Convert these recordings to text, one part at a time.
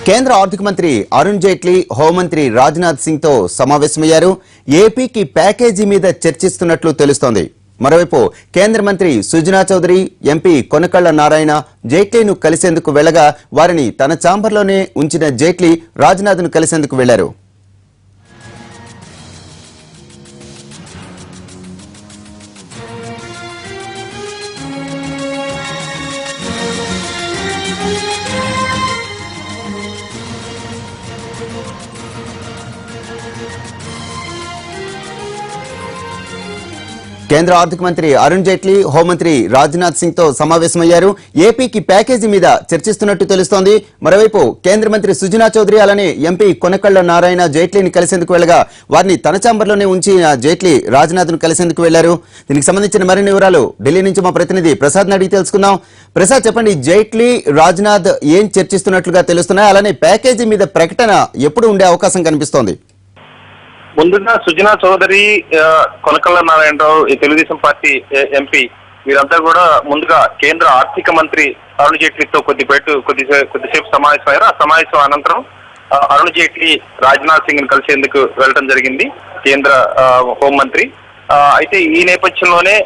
కేంద్ర ఆర్థిక మంత్రి అరుణ్ జైట్లీ హోంమంత్రి రాజ్నాథ్ సింగ్ తో సమావేశమయ్యారు. ఏపీకి ప్యాకేజీ మీద చర్చిస్తున్నట్లు తెలుస్తోంది. మరోవైపు కేంద్ర మంత్రి సుజనా చౌదరి, ఎంపీ కొనకళ్ళ నారాయణ జైట్లీను కలిసేందుకు వెళ్లగా వారిని తన ఛాంబర్లోనే ఉంచిన జైట్లీ రాజ్నాథ్ను కలిసేందుకు వెళ్లారు. కేంద్ర ఆర్థిక మంత్రి అరుణ్ జైట్లీ హోంమంత్రి రాజ్నాథ్ సింగ్ తో సమావేశమయ్యారు. ఏపీకి ప్యాకేజీ మీద చర్చిస్తున్నట్టు తెలుస్తోంది. మరోవైపు కేంద్ర మంత్రి సుజనా చౌదరి అలానే ఎంపీ కొనకళ్ళ నారాయణ జైట్లీని కలిసేందుకు వెళ్లగా వారిని తన ఛాంబర్లోనే ఉంచి జైట్లీ రాజ్నాథ్ ను కలిసేందుకు వెళ్లారు. దీనికి సంబంధించిన మరిన్ని వివరాలు ఢిల్లీ నుంచి మా ప్రతినిధి ప్రసాద్ అడిగి తెలుసుకుందాం. ప్రసాద్, చెప్పండి, జైట్లీ రాజ్నాథ్ ఏం చర్చిస్తున్నట్లుగా తెలుస్తున్నాయి, అలానే ప్యాకేజీ మీద ప్రకటన ఎప్పుడు ఉండే అవకాశం కనిపిస్తోంది? ముందుగా సుజనా చౌదరి, కొనకళ్ళ నారాయణరావు, ఈ తెలుగుదేశం పార్టీ ఎంపీ వీరంతా కూడా ముందుగా కేంద్ర ఆర్థిక మంత్రి అరుణ్ జైట్లీతో కొద్దిసేపు సమావేశమయ్యారు. ఆ సమావేశం అనంతరం అరుణ్ జైట్లీ రాజ్నాథ్ సింగ్ ని కలిసేందుకు వెళ్ళడం జరిగింది, కేంద్ర హోంమంత్రి. అయితే ఈ నేపథ్యంలోనే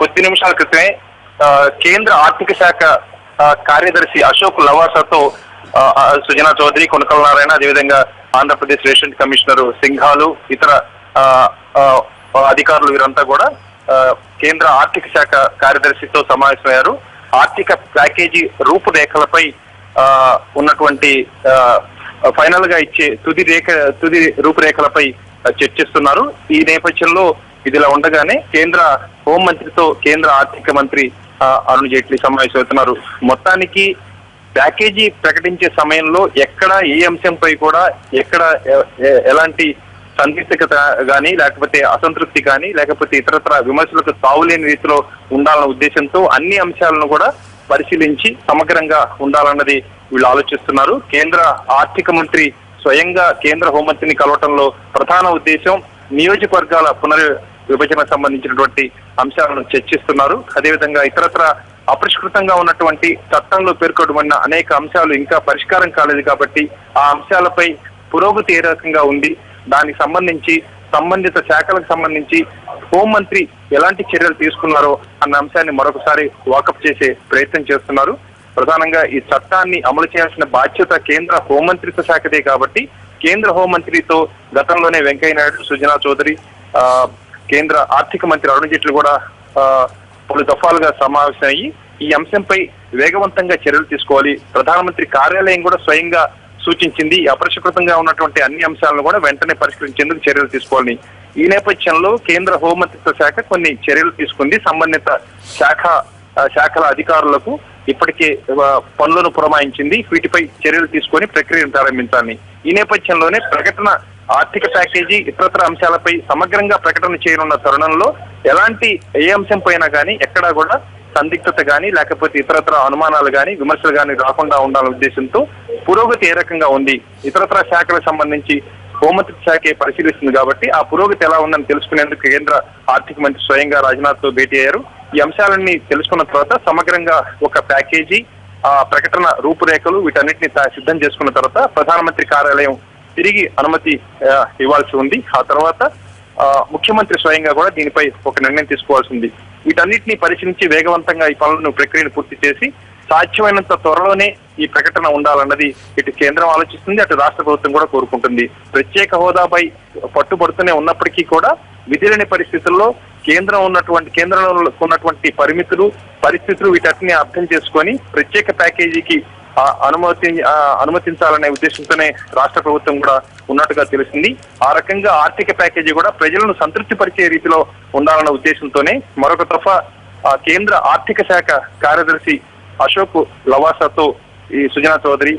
కొద్ది నిమిషాల క్రితమే కేంద్ర ఆర్థిక శాఖ కార్యదర్శి అశోక్ లవాసాతో సుజనా చౌదరి, కొనకళ్ళ నారాయణ, అదేవిధంగా ఆంధ్రప్రదేశ్ రేషన్ కమిషనర్ సింఘాలు, ఇతర అధికారులు వీరంతా కూడా కేంద్ర ఆర్థిక శాఖ కార్యదర్శితో సమావేశమయ్యారు. ఆర్థిక ప్యాకేజీ రూపురేఖలపై ఉన్నటువంటి ఫైనల్ గా ఇచ్చే తుది రూపురేఖలపై చర్చిస్తున్నారు. ఈ నేపథ్యంలో ఇదిలా ఉండగానే కేంద్ర హోంమంత్రితో కేంద్ర ఆర్థిక మంత్రి అరుణ్ జైట్లీ సమావేశమవుతున్నారు. మొత్తానికి ప్యాకేజీ ప్రకటించే సమయంలో ఎక్కడ ఏ అంశంపై కూడా ఎక్కడ ఎలాంటి సందిగ్ధత కానీ, లేకపోతే అసంతృప్తి కానీ, లేకపోతే ఇతరత్ర విమర్శలకు తావులేని రీతిలో ఉండాలన్న ఉద్దేశంతో అన్ని అంశాలను కూడా పరిశీలించి సమగ్రంగా ఉండాలన్నది వీళ్ళు ఆలోచిస్తున్నారు. కేంద్ర ఆర్థిక మంత్రి స్వయంగా కేంద్ర హోంమంత్రిని కలవటంలో ప్రధాన ఉద్దేశం నియోజకవర్గాల పునర్విభజనకు సంబంధించినటువంటి అంశాలను చర్చిస్తున్నారు. అదేవిధంగా ఇతరత్ర అపరిష్కృతంగా ఉన్నటువంటి చట్టంలో పేర్కొనబడిన అనేక అంశాలు ఇంకా పరిష్కారం కాలేదు కాబట్టి ఆ అంశాలపై పురోగతి ఏ రకంగా ఉంది, దానికి సంబంధించి సంబంధిత శాఖలకు సంబంధించి హోంమంత్రి ఎలాంటి చర్యలు తీసుకున్నారో అన్న అంశాన్ని మరొకసారి వాకప్ చేసే ప్రయత్నం చేస్తున్నారు. ప్రధానంగా ఈ చట్టాన్ని అమలు చేయాల్సిన బాధ్యత కేంద్ర హోంమంత్రిత్వ శాఖదే కాబట్టి కేంద్ర హోంమంత్రితో గతంలోనే వెంకయ్య నాయుడు, సుజనా చౌదరి, కేంద్ర ఆర్థిక మంత్రి అరుణ్ జైట్లీ కూడా పలు దఫాలుగా సమావేశమయ్యి ఈ అంశంపై వేగవంతంగా చర్యలు తీసుకోవాలి. ప్రధానమంత్రి కార్యాలయం కూడా స్వయంగా సూచించింది అపరిష్కృతంగా ఉన్నటువంటి అన్ని అంశాలను కూడా వెంటనే పరిష్కరించేందుకు చర్యలు తీసుకోవాలని. ఈ నేపథ్యంలో కేంద్ర హోంమంత్రిత్వ శాఖ కొన్ని చర్యలు తీసుకుంది. సంబంధిత శాఖల అధికారులకు ఇప్పటికే పనులను పురమాయించింది. వీటిపై చర్యలు తీసుకొని ప్రక్రియను ప్రారంభించాలని. ఈ నేపథ్యంలోనే ప్రకటన ఆర్థిక ప్యాకేజీ ఇతరత్ర అంశాలపై సమగ్రంగా ప్రకటన చేయనున్న తరుణంలో ఎలాంటి ఏ అంశం పైన కానీ ఎక్కడా కూడా సందిగ్ధత కానీ, లేకపోతే ఇతరత్ర అనుమానాలు కానీ, విమర్శలు కానీ రాకుండా ఉండాలనే ఉద్దేశంతో పురోగతి ఏ రకంగా ఉంది, ఇతరత్ర శాఖలకు సంబంధించి హోంమంత్రిత్వ శాఖ పరిశీలిస్తుంది కాబట్టి ఆ పురోగతి ఎలా ఉందని తెలుసుకునేందుకు కేంద్ర ఆర్థిక మంత్రి స్వయంగా రాజ్నాథ్ తో భేటీ అయ్యారు. ఈ అంశాలన్నీ తెలుసుకున్న తర్వాత సమగ్రంగా ఒక ప్యాకేజీ, ప్రకటన రూపురేఖలు వీటన్నిటిని సిద్ధం చేసుకున్న తర్వాత ప్రధానమంత్రి కార్యాలయం తిరిగి అనుమతి ఇవ్వాల్సి ఉంది. ఆ తర్వాత ముఖ్యమంత్రి స్వయంగా కూడా దీనిపై ఒక నిర్ణయం తీసుకోవాల్సి ఉంది. వీటన్నిటిని పరిశీలించి వేగవంతంగా ఈ పనులను ప్రక్రియను పూర్తి చేసి సాధ్యమైనంత త్వరలోనే ఈ ప్రకటన ఉండాలన్నది ఇటు కేంద్రం ఆలోచిస్తుంది, అటు రాష్ట్ర ప్రభుత్వం కూడా కోరుకుంటుంది. ప్రత్యేక హోదాపై పట్టుబడుతూనే ఉన్నప్పటికీ కూడా విధిలేని పరిస్థితుల్లో కేంద్రంలో ఉన్నటువంటి పరిస్థితులు వీటన్నిటిని అర్థం చేసుకొని ప్రత్యేక ప్యాకేజీకి అనుమతించాలనే ఉద్దేశంతోనే రాష్ట్ర ప్రభుత్వం కూడా ఉన్నట్టుగా తెలిసింది. ఆ రకంగా ఆర్థిక ప్యాకేజీ కూడా ప్రజలను సంతృప్తి పరిచే రీతిలో ఉండాలన్న ఉద్దేశంతోనే మరొక దఫా కేంద్ర ఆర్థిక శాఖ కార్యదర్శి అశోక్ లవాసాతో ఈ సుజనా చౌదరి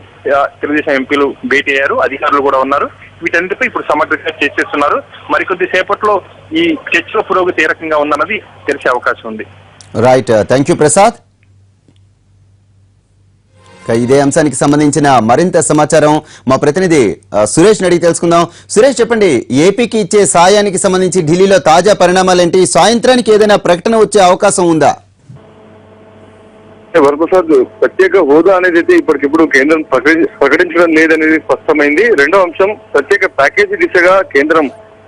తెలుగుదేశం ఎంపీలు భేటీ అయ్యారు, అధికారులు కూడా ఉన్నారు. వీటన్నిటిపై ఇప్పుడు సమగ్రంగా చర్చిస్తున్నారు. మరికొద్ది సేపట్లో ఈ చర్చలో పురోగతి ఏ రకంగా ఉందన్నది తెలిసే అవకాశం ఉంది. Right, thank you Prasad. ఇదే అంశానికి సంబంధించిన మరింత సమాచారం మా ప్రతినిధి సురేష్ అడిగి తెలుసుకుందాం. సురేష్, చెప్పండి, ఏపీకి ఇచ్చే సాయానికి సంబంధించి ఢిల్లీలో తాజా పరిణామాలేంటి? సాయంత్రానికి ఏదైనా ప్రకటన వచ్చే అవకాశం ఉందా? వరప్రసాద్, ప్రత్యేక హోదా అనేది అయితే ఇప్పటికిప్పుడు కేంద్రం ప్రకటించడం లేదనేది స్పష్టమైంది. రెండో అంశం, ప్రత్యేక ప్యాకేజీ దిశగా కేంద్రం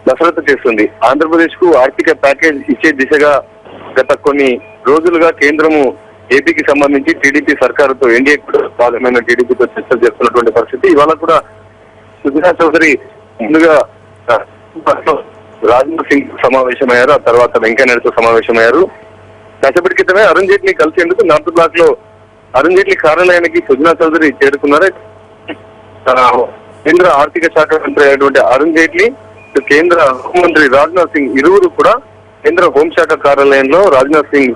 దసరత చేస్తుంది. ఆంధ్రప్రదేశ్ కు ఆర్థిక ప్యాకేజ్ ఇచ్చే దిశగా గత కొన్ని రోజులుగా కేంద్రము ఏపీకి సంబంధించి టీడీపీ సర్కారుతో, ఎన్డీఏ కూడా భాగమైన టీడీపీతో చర్చలు చేస్తున్నటువంటి పరిస్థితి. ఇవాళ కూడా సుజనా చౌదరి ముందుగా రాజ్నాథ్ సింగ్ సమావేశమయ్యారు, ఆ తర్వాత వెంకయ్యనాయుడుతో సమావేశమయ్యారు. కాసేపటి క్రితమే అరుణ్ జైట్లీ కలిసేందుకు నార్త్ బ్లాక్ లో అరుణ్ జైట్లీ కార్యాలయానికి సుజనా చౌదరి చేరుకున్నారు. కేంద్ర ఆర్థిక శాఖ మంత్రి అయినటువంటి అరుణ్ జైట్లీ, కేంద్ర హోంమంత్రి రాజ్నాథ్ సింగ్ ఇరువురు కూడా కేంద్ర హోంశాఖ కార్యాలయంలో రాజ్నాథ్ సింగ్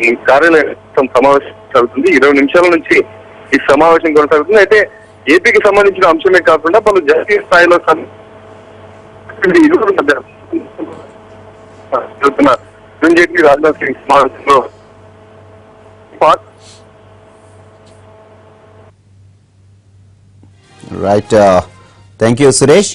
ఈ కార్యాలయం సమావేశం జరుగుతుంది. 20 నిమిషాల నుంచి ఈ సమావేశం కొనసాగుతుంది. అయితే ఏపీకి సంబంధించిన అంశమే కాకుండా పలు జాతీయ స్థాయిలో ఇరువురు మధ్య జరుగుతున్న అరుణ్ జైట్లీ రాజ్నాథ్ సింగ్ సమావేశంలో రైట్, థ్యాంక్ యూ సురేష్.